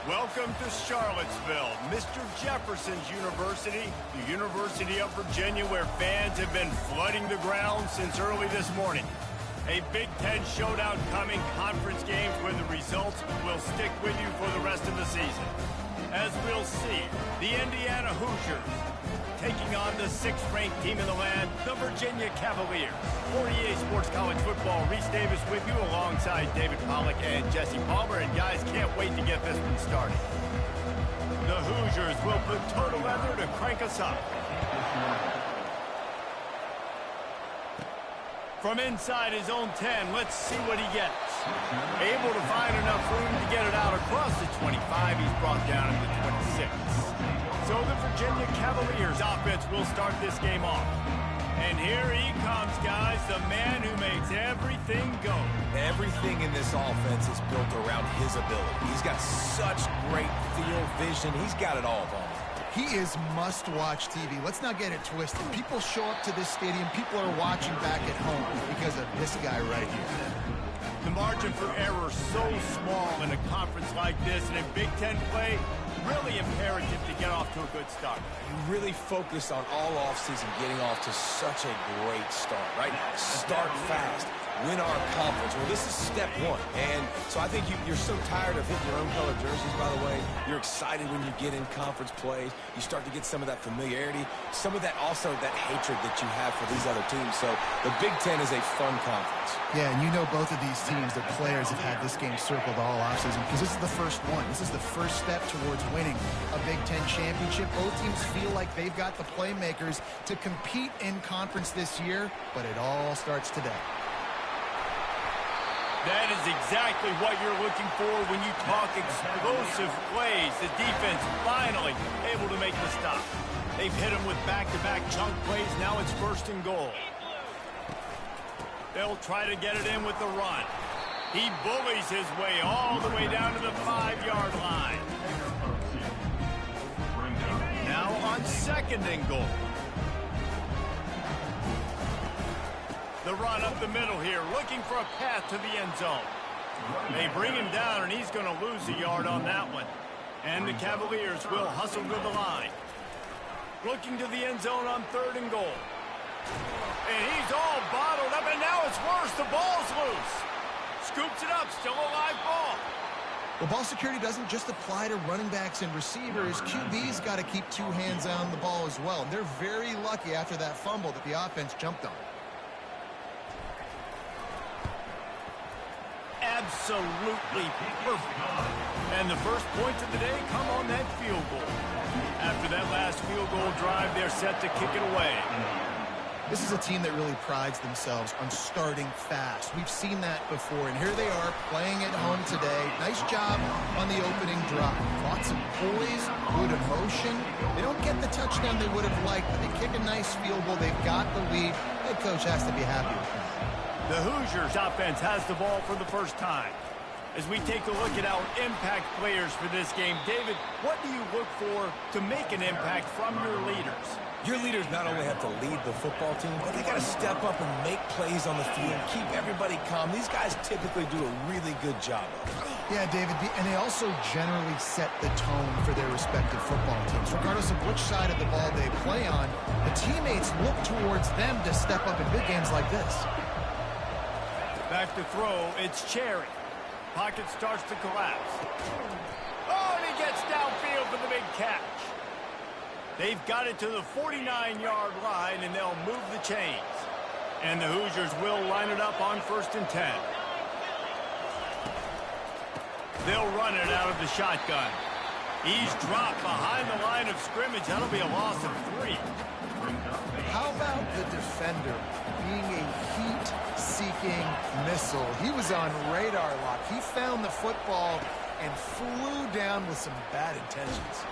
Welcome to Charlottesville, Mr. Jefferson's University, the University of Virginia, where fans have been flooding the ground since early this morning. A Big Ten showdown coming, conference games where the results will stick with you for the rest of the season. As we'll see, the Indiana Hoosiers taking on the 6th-ranked team in the land, the Virginia Cavaliers. For EA Sports College Football, Reese Davis with you alongside David Pollack and Jesse Palmer. And guys, can't wait to get this one started. The Hoosiers will put total leather to crank us up. From inside his own 10, let's see what he gets. Able to find enough room to get it out across the 25. He's brought down to the 26. So the Virginia Cavaliers offense will start this game off. And here he comes, guys, the man who makes everything go. Everything in this offense is built around his ability. He's got such great field vision. He's got it all, Vaughn. He is must-watch TV. Let's not get it twisted. People show up to this stadium. People are watching back at home because of this guy right here. The margin for error so small in a conference like this, and in Big Ten play, really imperative to get off to a good start. You really focus on all offseason getting off to such a great start, right? Start fast. Win our conference. Well, this is step one. And so I think you're so tired of hitting your own color jerseys, by the way. You're excited when you get in conference plays. You start to get some of that familiarity, some of that also that hatred that you have for these other teams. So the Big Ten is a fun conference. Yeah, and you know both of these teams, their players have had this game circled all offseason because this is the first one. This is the first step towards winning a Big Ten championship. Both teams feel like they've got the playmakers to compete in conference this year, but it all starts today. That is exactly what you're looking for when you talk explosive plays. The defense finally able to make the stop. They've hit him with back-to-back chunk plays. Now it's 1st and goal. They'll try to get it in with the run. He bullies his way all the way down to the 5-yard line. Now on 2nd and goal. The run up the middle here, looking for a path to the end zone. They bring him down, and he's going to lose a yard on that one. And the Cavaliers will hustle to the line. Looking to the end zone on 3rd and goal. And he's all bottled up, and now it's worse. The ball's loose. Scoops it up, still a live ball. Well, ball security doesn't just apply to running backs and receivers. QB's got to keep 2 hands on the ball as well. And they're very lucky after that fumble that the offense jumped on. Absolutely perfect. And the first points of the day come on that field goal. After that last field goal drive, they're set to kick it away. This is a team that really prides themselves on starting fast. We've seen that before, and here they are playing at home today. Nice job on the opening drive. Lots of poise, good emotion. They don't get the touchdown they would have liked, but they kick a nice field goal. They've got the lead. Head coach has to be happy with that. The Hoosiers offense has the ball for the first time. As we take a look at our impact players for this game, David, what do you look for to make an impact from your leaders? Your leaders not only have to lead the football team, but they got to step up and make plays on the field, keep everybody calm. These guys typically do a really good job of it. Yeah, David, and they also generally set the tone for their respective football teams. Regardless of which side of the ball they play on, the teammates look towards them to step up in big games like this. Back to throw, it's Cherry. Pocket starts to collapse. Oh, and he gets downfield for the big catch. They've got it to the 49-yard line, and they'll move the chains. And the Hoosiers will line it up on 1st and 10. They'll run it out of the shotgun. He's dropped behind the line of scrimmage. That'll be a loss of 3. How about the defender being a heat-seeking missile? He was on radar lock. He found the football and flew down with some bad intentions.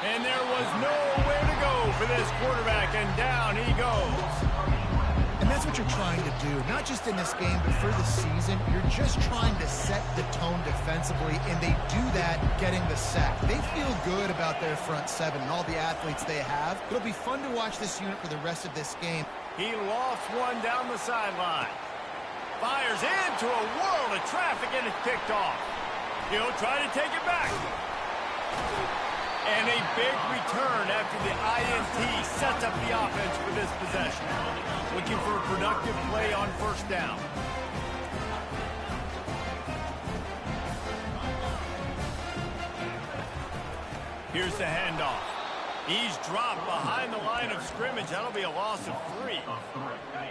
And there was nowhere to go for this quarterback, and down he goes. And that's what you're trying to do, not just in this game, but for the season. You're just trying to set the tone defensively, and they do that getting the sack. They feel good about their front 7 and all the athletes they have. It'll be fun to watch this unit for the rest of this game. He lofts one down the sideline. Fires into a world of traffic, and it's picked off. He'll try to take it back. And a big return after the INT sets up the offense for this possession. Looking for a productive play on first down. Here's the handoff. He's dropped behind the line of scrimmage. That'll be a loss of 3.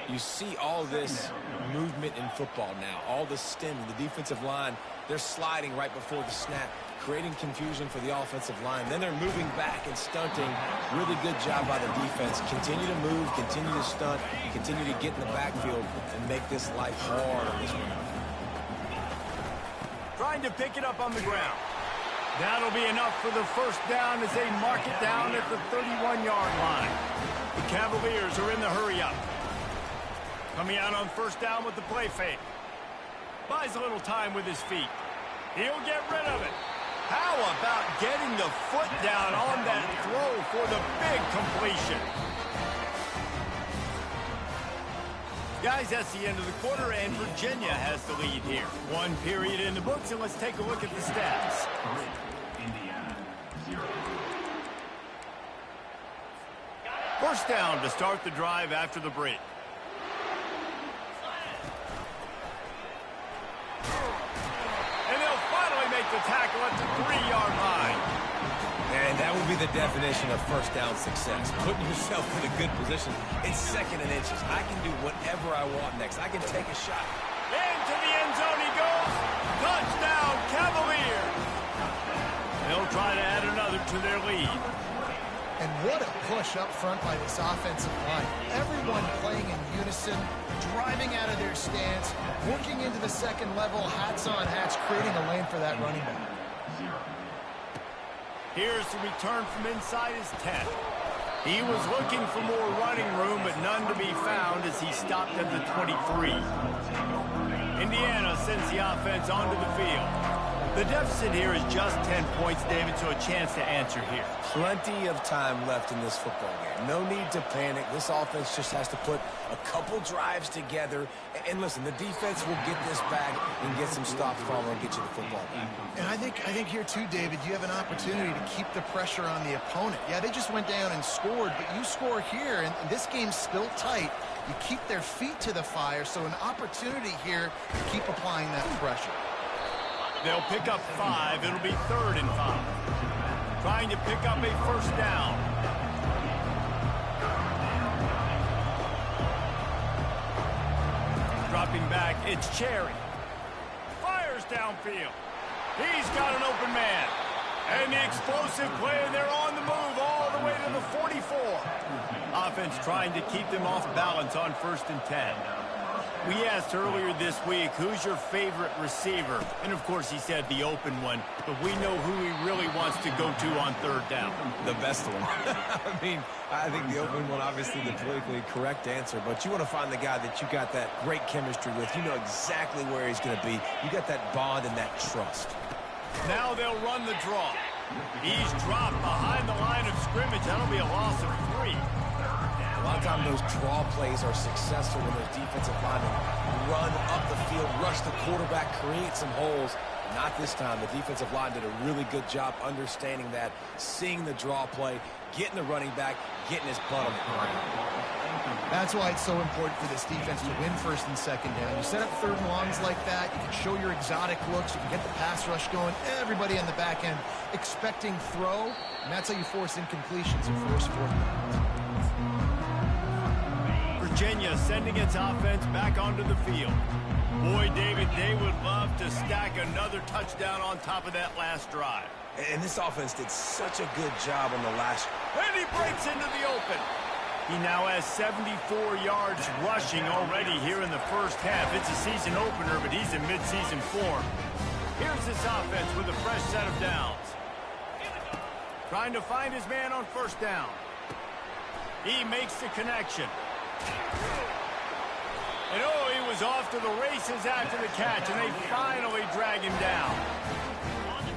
You see all this movement in football now. All the stem, the defensive line, they're sliding right before the snap, creating confusion for the offensive line. Then they're moving back and stunting. Really good job by the defense. Continue to move, continue to stunt, continue to get in the backfield and make this life hard on this one. Trying to pick it up on the ground. That'll be enough for the first down as they mark it down at the 31-yard line. The Cavaliers are in the hurry-up. Coming out on first down with the play fake. Buys a little time with his feet. He'll get rid of it. How about getting the foot down on that throw for the big completion? Guys, that's the end of the quarter, and Virginia has the lead here. 1 period in the books, and let's take a look at the stats. Indiana, 0. First down to start the drive after the break. And they'll finally make the tackle at the 3-yard line. And that would be the definition of first down success. Putting yourself in a good position. It's 2nd and inches. I can do whatever I want next. I can take a shot. Into the end zone he goes. Touchdown, Cavaliers. They'll try to add another to their lead. And what a push up front by this offensive line. Everyone playing in unison, driving out of their stance, working into the second level, hats on hats, creating a lane for that running back. Here's the return from inside his 10. He was looking for more running room, but none to be found as he stopped at the 23. Indiana sends the offense onto the field. The deficit here is just 10 points, David, so a chance to answer here. Plenty of time left in this football game. No need to panic. This offense just has to put a couple drives together. And listen, the defense will get this back and get some stops following and get you the football back. And I think here too, David, you have an opportunity to keep the pressure on the opponent. Yeah, they just went down and scored, but you score here, and this game's still tight. You keep their feet to the fire, so an opportunity here to keep applying that pressure. They'll pick up 5. It'll be 3rd and 5. Trying to pick up a first down. Dropping back, it's Cherry. Fires downfield. He's got an open man. And the explosive play, they're on the move all the way to the 44. Offense trying to keep them off balance on 1st and 10. We asked earlier this week, who's your favorite receiver? And, of course, he said the open one. But we know who he really wants to go to on 3rd down. The best one. I think the open one, obviously the politically correct answer. But you want to find the guy that you got that great chemistry with. You know exactly where he's going to be. You got that bond and that trust. Now they'll run the draw. He's dropped behind the line of scrimmage. That'll be a loss of 3. A lot of times those draw plays are successful when those defensive linemen run up the field, rush the quarterback, create some holes. Not this time. The defensive line did a really good job understanding that, seeing the draw play, getting the running back, getting his butt on the ground. That's why it's so important for this defense to win 1st and 2nd down. You set up 3rd and longs like that, you can show your exotic looks, you can get the pass rush going, everybody on the back end expecting throw, and that's how you force incompletions and force 4th downs. Virginia sending its offense back onto the field. Boy, David, they would love to stack another touchdown on top of that last drive. And this offense did such a good job on the last. And he breaks into the open. He now has 74 yards rushing already here in the first half. It's a season opener, but he's in midseason form. Here's this offense with a fresh set of downs. Trying to find his man on 1st down. He makes the connection. And oh, he was off to the races after the catch, and they finally drag him down.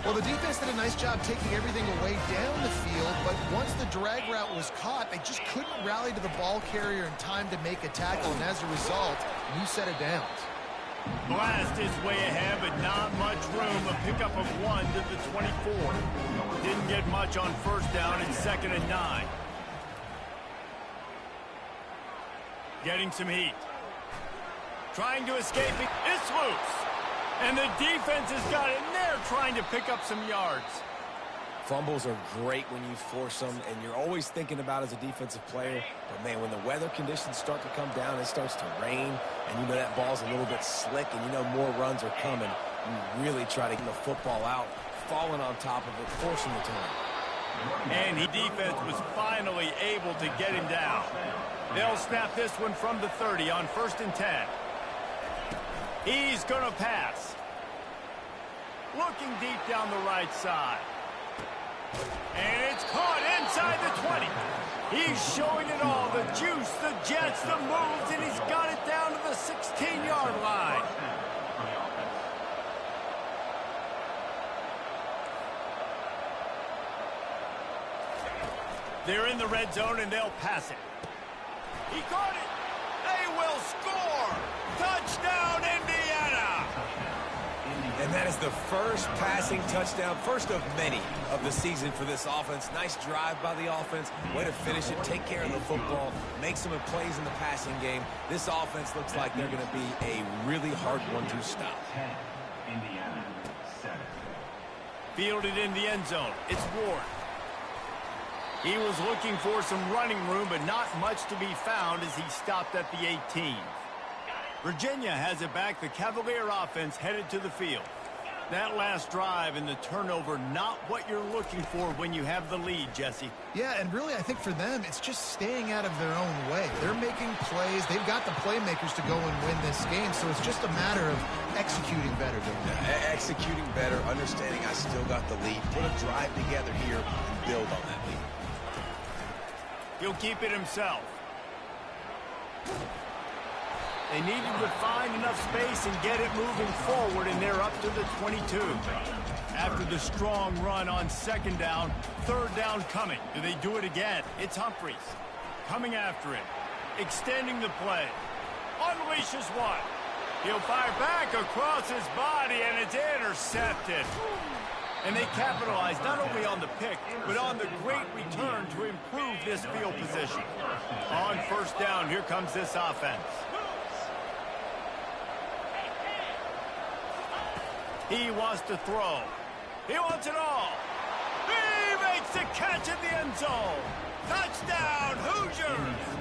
Well, the defense did a nice job taking everything away down the field, but once the drag route was caught, they just couldn't rally to the ball carrier in time to make a tackle, and as a result, new set of downs. Blast is way ahead, but not much room. A pickup of 1 to the 24. Didn't get much on first down. It's 2nd and 9. Getting some heat. Trying to escape. It's loose. And the defense has got it, and they're trying to pick up some yards. Fumbles are great when you force them, and you're always thinking about as a defensive player. But, man, when the weather conditions start to come down, it starts to rain, and you know that ball's a little bit slick, and you know more runs are coming. You really try to get the football out, falling on top of it, forcing the turn. And the defense was finally able to get him down. They'll snap this one from the 30 on 1st and 10. He's going to pass. Looking deep down the right side. And it's caught inside the 20. He's showing it all. The juice, the jets, the moves, and he's got it down to the 16-yard line. They're in the red zone, and they'll pass it. He caught it. They will score. Touchdown, Indiana. And that is the first passing touchdown, first of many of the season for this offense. Nice drive by the offense. Way to finish it, take care of the football, make some plays in the passing game. This offense looks like they're going to be a really hard one to stop. Indiana 7. Fielded in the end zone. It's Ward. He was looking for some running room, but not much to be found as he stopped at the 18. Virginia has it back. The Cavalier offense headed to the field. That last drive and the turnover, not what you're looking for when you have the lead, Jesse. Yeah, and really, I think for them, it's just staying out of their own way. They're making plays. They've got the playmakers to go and win this game, so it's just a matter of executing better. Executing better, understanding I still got the lead. Put a drive together here and build on that lead. He'll keep it himself. They needed to find enough space and get it moving forward, and they're up to the 22. After the strong run on 2nd down, 3rd down coming. Do they do it again? It's Humphries coming after him, extending the play. Unleashes one. He'll fire back across his body, and it's intercepted. And they capitalize not only on the pick, but on the great return to improve this field position. On 1st down, here comes this offense. He wants to throw. He wants it all. He makes the catch in the end zone. Touchdown, Hoosiers!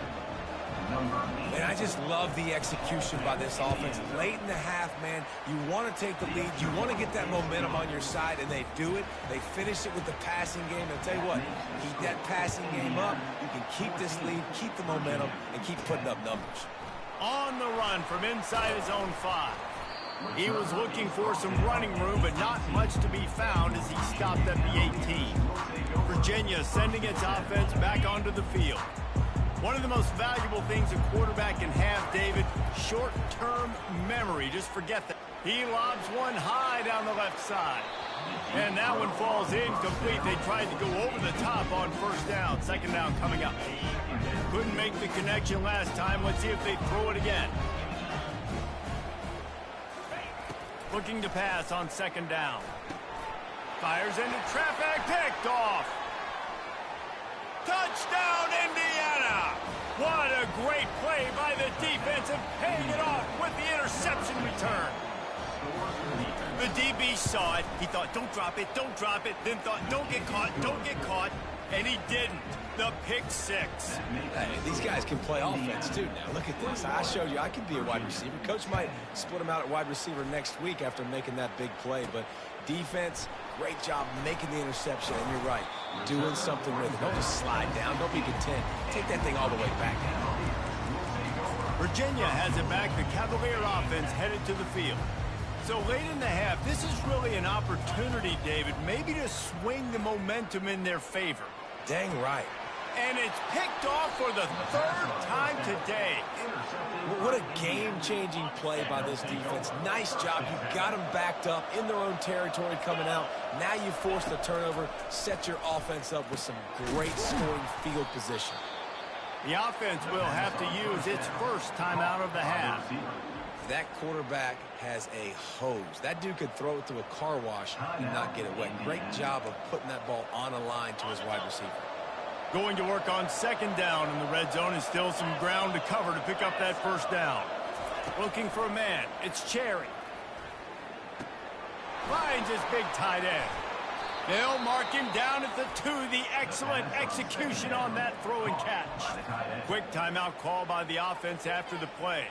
And I just love the execution by this offense. Late in the half, man, you want to take the lead. You want to get that momentum on your side, and they do it. They finish it with the passing game. And I'll tell you what, keep that passing game up. You can keep this lead, keep the momentum, and keep putting up numbers. On the run from inside his own 5. He was looking for some running room, but not much to be found as he stopped at the 18. Virginia sending its offense back onto the field. One of the most valuable things a quarterback can have, David, short-term memory. Just forget that. He lobs one high down the left side. And that one falls incomplete. They tried to go over the top on 1st down. 2nd down coming up. Couldn't make the connection last time. Let's see if they throw it again. Looking to pass on 2nd down. Fires into traffic, picked off. Touchdown, Indiana! What a great play by the defense and paying it off with the interception return. The DB saw it. He thought, don't drop it, then thought, don't get caught, and he didn't. The pick 6. Hey, these guys can play offense, too, now. Look at this. I showed you I can be a wide receiver. Coach might split him out at wide receiver next week after making that big play, but defense, great job making the interception, and you're right, doing something with it. Don't just slide down. Don't be content. Take that thing all the way back down. Virginia has it back. The Cavalier offense headed to the field. So late in the half, this is really an opportunity, David, maybe to swing the momentum in their favor. Dang right. And it's picked off for the 3rd time today. What a game-changing play by this defense. Nice job. You got them backed up in their own territory coming out. Now you force the turnover, set your offense up with some great scoring field position. The offense will have to use its first timeout of the half. That quarterback has a hose. That dude could throw it through a car wash and not get it wet. Great job of putting that ball on a line to his wide receiver. Going to work on second down in the red zone, and still some ground to cover to pick up that first down. Looking for a man. It's Cherry. Finds his big tight end. They'll mark him down at the 2. The excellent execution on that throw and catch. Quick timeout call by the offense after the play.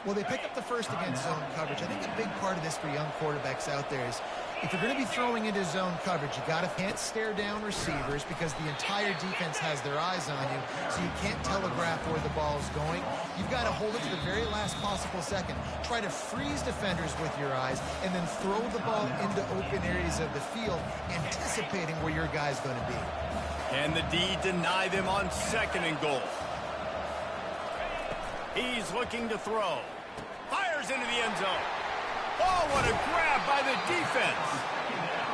Well, they pick up the first against zone coverage. I think a big part of this for young quarterbacks out there is if you're going to be throwing into zone coverage, you can't stare down receivers because the entire defense has their eyes on you, so you can't telegraph where the ball is going. You've got to hold it to the very last possible second. Try to freeze defenders with your eyes and then throw the ball into open areas of the field, anticipating where your guy's going to be. And the D deny them on second and goal. He's looking to throw. Fires into the end zone. Oh, what a grab by the defense.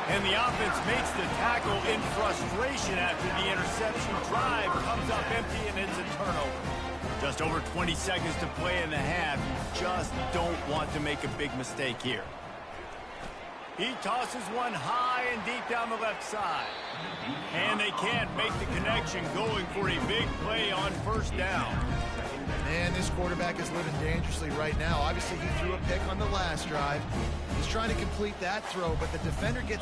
And the offense makes the tackle in frustration after the interception. Drive comes up empty, and it's a turnover. Just over 20 seconds to play in the half. You just don't want to make a big mistake here. He tosses one high and deep down the left side. And they can't make the connection, going for a big play on first down. And this quarterback is living dangerously right now. Obviously, he threw a pick on the last drive. He's trying to complete that throw, but the defender gets